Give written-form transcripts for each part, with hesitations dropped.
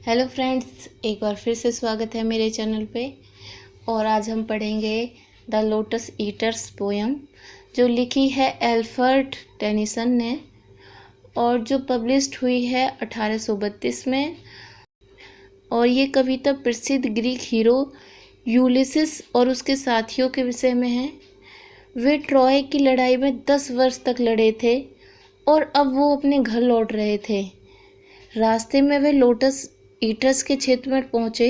Hello friends, एक बार फिर से स्वागत है मेरे चैनल पे। और आज हम पढ़ेंगे द लोटस ईटर्स पोयम, जो लिखी है एल्फ्रेड टेनिसन ने और जो पब्लिश्ड हुई है 1832 में। और ये कविता प्रसिद्ध ग्रीक हीरो यूलिसिस और उसके साथियों के विषय में है। वे ट्रॉय की लड़ाई में 10 वर्ष तक लड़े थे और अब वो अपने घर लौट रहे थे। रास्ते में वे लोटस ईटर्स के क्षेत्र में पहुँचे।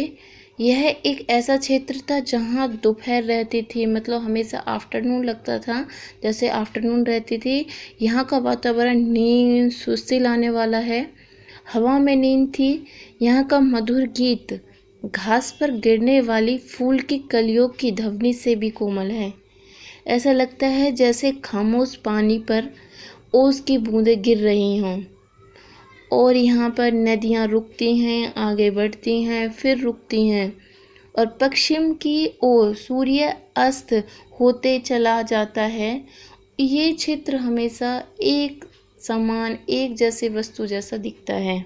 यह एक ऐसा क्षेत्र था जहाँ दोपहर रहती थी, मतलब हमेशा आफ्टरनून लगता था, जैसे आफ्टरनून रहती थी। यहाँ का वातावरण नींद सुस्ती लाने वाला है। हवा में नींद थी। यहाँ का मधुर गीत घास पर गिरने वाली फूल की कलियों की ध्वनि से भी कोमल है। ऐसा लगता है जैसे खामोश पानी पर ओस की बूंदें गिर रही हों। और यहाँ पर नदियाँ रुकती हैं, आगे बढ़ती हैं, फिर रुकती हैं और पश्चिम की ओर सूर्य अस्त होते चला जाता है। ये चित्र हमेशा एक समान, एक जैसे वस्तु जैसा दिखता है।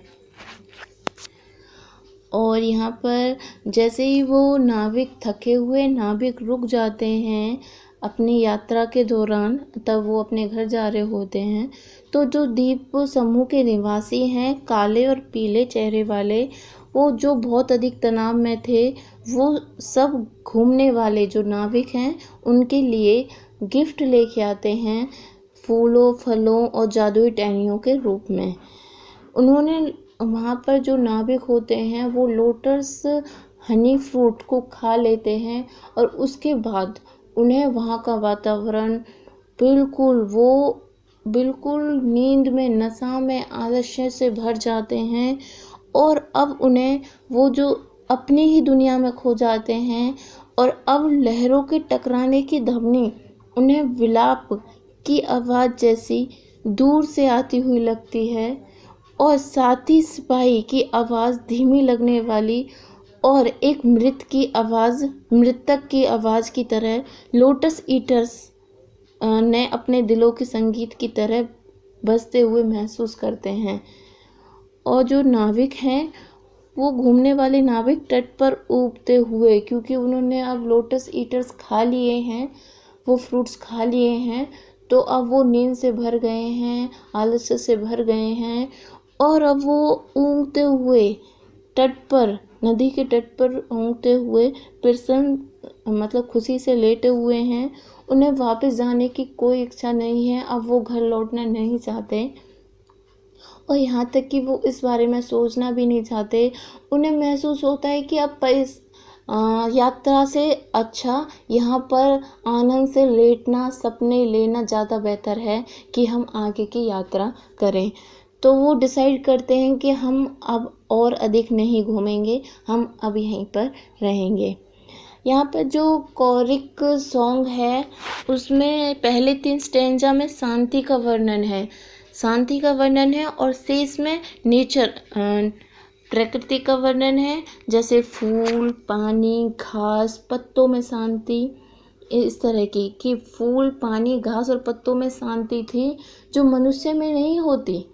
और यहाँ पर जैसे ही वो नाविक, थके हुए नाविक रुक जाते हैं अपनी यात्रा के दौरान, तब वो अपने घर जा रहे होते हैं, तो जो द्वीप समूह के निवासी हैं, काले और पीले चेहरे वाले, वो जो बहुत अधिक तनाव में थे, वो सब घूमने वाले जो नाविक हैं उनके लिए गिफ्ट लेके आते हैं, फूलों, फलों और जादुई टहनियों के रूप में। उन्होंने वहाँ पर जो नाविक होते हैं वो लोटस हनी फ्रूट को खा लेते हैं और उसके बाद उन्हें वहाँ का वातावरण बिल्कुल नींद में, नशा में, आलस्य से भर जाते हैं। और अब उन्हें वो जो अपनी ही दुनिया में खो जाते हैं और अब लहरों के टकराने की ध्वनि उन्हें विलाप की आवाज़ जैसी दूर से आती हुई लगती है और साथी सिपाही की आवाज़ धीमी लगने वाली और एक मृतक की आवाज़ की तरह लोटस ईटर्स ने अपने दिलों के संगीत की तरह बजते हुए महसूस करते हैं। और जो नाविक हैं वो घूमने वाले नाविक तट पर उगते हुए, क्योंकि उन्होंने अब लोटस ईटर्स खा लिए हैं, वो फ्रूट्स खा लिए हैं, तो अब वो नींद से भर गए हैं, आलस्य से भर गए हैं और अब वो ऊँगते हुए तट पर, नदी के तट पर ऊँगते हुए प्रसन्न, मतलब खुशी से लेटे हुए हैं। उन्हें वापस जाने की कोई इच्छा नहीं है, अब वो घर लौटना नहीं चाहते और यहाँ तक कि वो इस बारे में सोचना भी नहीं चाहते। उन्हें महसूस होता है कि अब इस यात्रा से अच्छा यहाँ पर आनंद से लेटना, सपने लेना ज़्यादा बेहतर है कि हम आगे की यात्रा करें। तो वो डिसाइड करते हैं कि हम अब और अधिक नहीं घूमेंगे, हम अब यहीं पर रहेंगे। यहाँ पर जो कोरिक सॉन्ग है उसमें पहले 3 स्टैंजा में शांति का वर्णन है और शेष में नेचर, प्रकृति का वर्णन है, जैसे फूल, पानी, घास, पत्तों में शांति। इस तरह की कि फूल, पानी, घास और पत्तों में शांति थी जो मनुष्य में नहीं होती।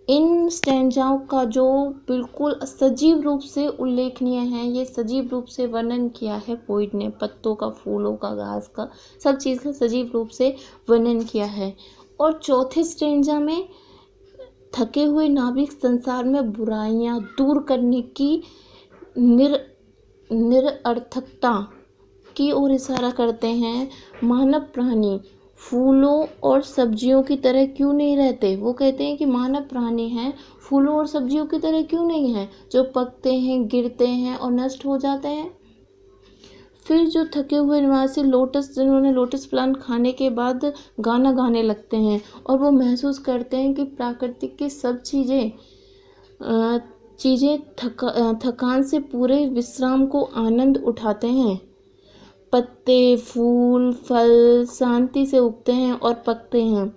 इन स्टैंजाओं का जो बिल्कुल सजीव रूप से उल्लेखनीय है, ये सजीव रूप से वर्णन किया है पोइट ने, पत्तों का, फूलों का, घास का, सब चीज़ का सजीव रूप से वर्णन किया है। और चौथे स्टैंजा में थके हुए नाविक संसार में बुराइयां दूर करने की निरर्थकता की ओर इशारा करते हैं। मानव प्राणी फूलों और सब्जियों की तरह क्यों नहीं रहते? वो कहते हैं कि मानव प्राणी हैं, फूलों और सब्जियों की तरह क्यों नहीं हैं, जो पकते हैं, गिरते हैं और नष्ट हो जाते हैं। फिर जो थके हुए निवासी जिन्होंने लोटस प्लांट खाने के बाद गाना गाने लगते हैं और वो महसूस करते हैं कि प्राकृतिक की सब चीज़ें थकान से पूरे विश्राम को आनंद उठाते हैं। पत्ते, फूल, फल शांति से उगते हैं और पकते हैं।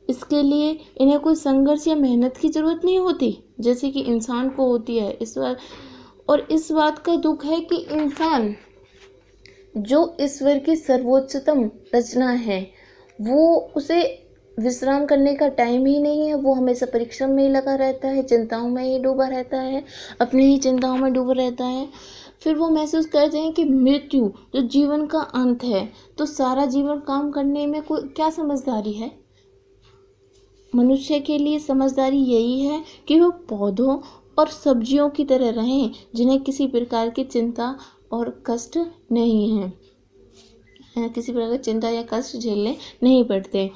इसके लिए इन्हें कोई संघर्ष या मेहनत की ज़रूरत नहीं होती, जैसे कि इंसान को होती है। इस बात का दुख है कि इंसान, जो ईश्वर की सर्वोच्चतम रचना है, वो उसे विश्राम करने का टाइम ही नहीं है, वो हमेशा परिश्रम में ही लगा रहता है, चिंताओं में ही डूबा रहता है, अपनी ही चिंताओं में डूबा रहता है। फिर वो महसूस करते हैं कि मृत्यु जो जीवन का अंत है, तो सारा जीवन काम करने में कोई क्या समझदारी है। मनुष्य के लिए समझदारी यही है कि वो पौधों और सब्जियों की तरह रहें, जिन्हें किसी प्रकार की चिंता और कष्ट नहीं है, किसी प्रकार की चिंता या कष्ट झेलने नहीं पड़ते।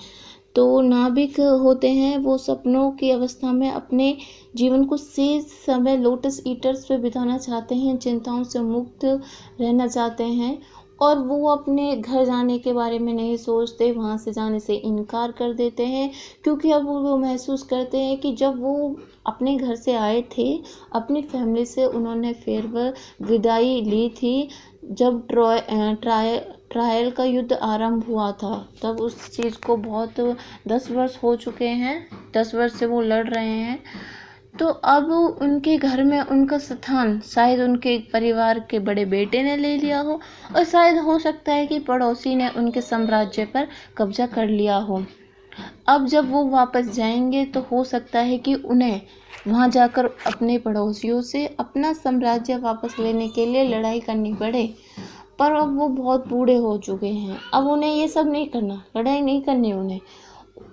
तो नाविक होते हैं, वो सपनों की अवस्था में अपने जीवन को शेष समय लोटस ईटर्स पे बिताना चाहते हैं, चिंताओं से मुक्त रहना चाहते हैं, और वो अपने घर जाने के बारे में नहीं सोचते, वहाँ से जाने से इनकार कर देते हैं, क्योंकि अब वो महसूस करते हैं कि जब वो अपने घर से आए थे, अपनी फैमिली से उन्होंने फेरवेल विदाई ली थी, जब ट्रायल का युद्ध आरंभ हुआ था, तब उस चीज़ को बहुत 10 वर्ष हो चुके हैं, 10 वर्ष से वो लड़ रहे हैं। तो अब उनके घर में उनका स्थान शायद उनके परिवार के बड़े बेटे ने ले लिया हो, और शायद हो सकता है कि पड़ोसी ने उनके साम्राज्य पर कब्जा कर लिया हो। अब जब वो वापस जाएंगे तो हो सकता है कि उन्हें वहाँ जाकर अपने पड़ोसियों से अपना साम्राज्य वापस लेने के लिए लड़ाई करनी पड़े, पर अब वो बहुत बूढ़े हो चुके हैं, अब उन्हें ये सब नहीं करना, लड़ाई नहीं करनी उन्हें।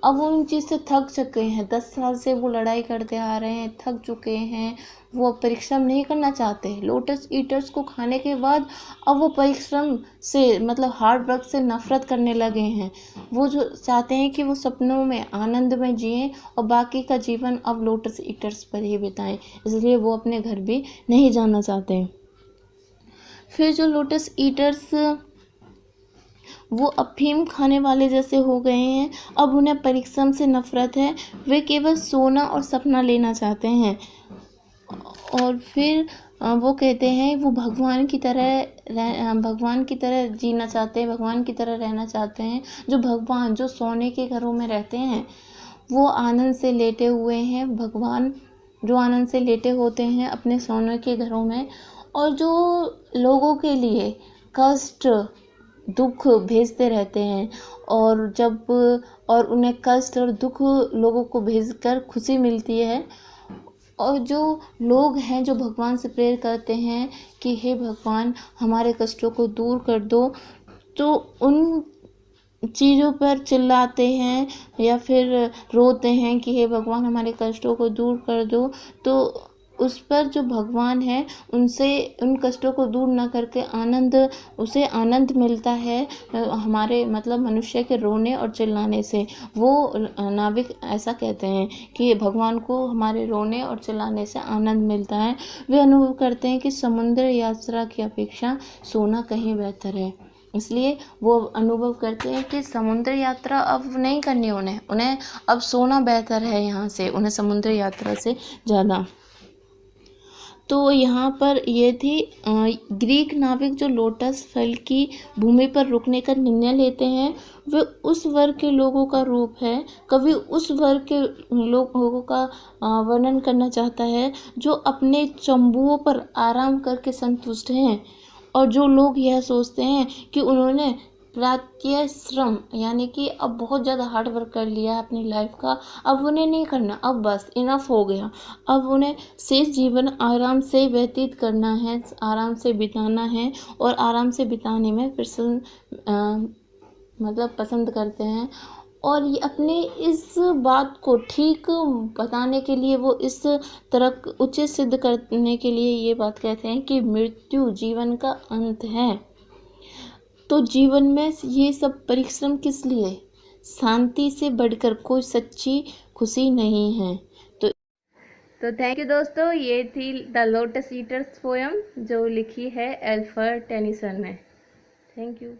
अब वो उन चीज़ से थक चुके हैं, 10 साल से वो लड़ाई करते आ रहे हैं, थक चुके हैं, वो अब परिश्रम नहीं करना चाहते। लोटस ईटर्स को खाने के बाद अब वो परिश्रम से मतलब हार्ड वर्क से नफरत करने लगे हैं। वो जो चाहते हैं कि वो सपनों में आनंद में जिएं और बाकी का जीवन अब लोटस ईटर्स पर ही बिताएं, इसलिए वो अपने घर भी नहीं जाना चाहते। फिर जो लोटस ईटर्स वो अफीम खाने वाले जैसे हो गए हैं, अब उन्हें परिश्रम से नफरत है, वे केवल सोना और सपना लेना चाहते हैं। और फिर वो कहते हैं वो भगवान की तरह जीना चाहते हैं, भगवान की तरह रहना चाहते हैं। जो भगवान जो सोने के घरों में रहते हैं, वो आनंद से लेटे हुए हैं, भगवान जो आनंद से लेटे होते हैं अपने सोने के घरों में, और जो लोगों के लिए कष्ट दुख भेजते रहते हैं, और उन्हें कष्ट और दुख लोगों को भेजकर खुशी मिलती है। और जो लोग हैं जो भगवान से प्रेयर करते हैं कि हे भगवान हमारे कष्टों को दूर कर दो, तो उन चीज़ों पर चिल्लाते हैं या फिर रोते हैं कि हे भगवान हमारे कष्टों को दूर कर दो, तो उस पर जो भगवान है उनसे उन कष्टों को दूर न करके उसे आनंद मिलता है, हमारे मतलब मनुष्य के रोने और चिल्लाने से। वो नाविक ऐसा कहते हैं कि भगवान को हमारे रोने और चिल्लाने से आनंद मिलता है। वे अनुभव करते हैं कि समुद्र यात्रा की अपेक्षा सोना कहीं बेहतर है, इसलिए वो अनुभव करते हैं कि समुद्र यात्रा अब नहीं करनी उन्हें अब सोना बेहतर है यहाँ से, उन्हें समुद्र यात्रा से ज़्यादा। तो यहाँ पर ये थी ग्रीक नाविक जो लोटस फल की भूमि पर रुकने का निर्णय लेते हैं, वे उस वर्ग के लोगों का रूप है। कवि उस वर्ग के लोगों का वर्णन करना चाहता है जो अपने चंबुओं पर आराम करके संतुष्ट हैं, और जो लोग यह सोचते हैं कि उन्होंने प्रात्यः श्रम यानी कि अब बहुत ज़्यादा हार्ड वर्क कर लिया है अपनी लाइफ का, अब उन्हें नहीं करना, अब बस इनफ हो गया, अब उन्हें शेष जीवन आराम से व्यतीत करना है, आराम से बिताना है, और आराम से बिताने में पसंद करते हैं। और ये अपने इस बात को ठीक बताने के लिए वो इस तरह उचित सिद्ध करने के लिए ये बात कहते हैं कि मृत्यु जीवन का अंत है। तो जीवन में ये सब परिश्रम किस लिए? शांति से बढ़कर कोई सच्ची खुशी नहीं है। तो थैंक यू दोस्तों, ये थी द लोटस ईटर्स पोयम जो लिखी है अल्फ्रेड टेनिसन ने। Thank you.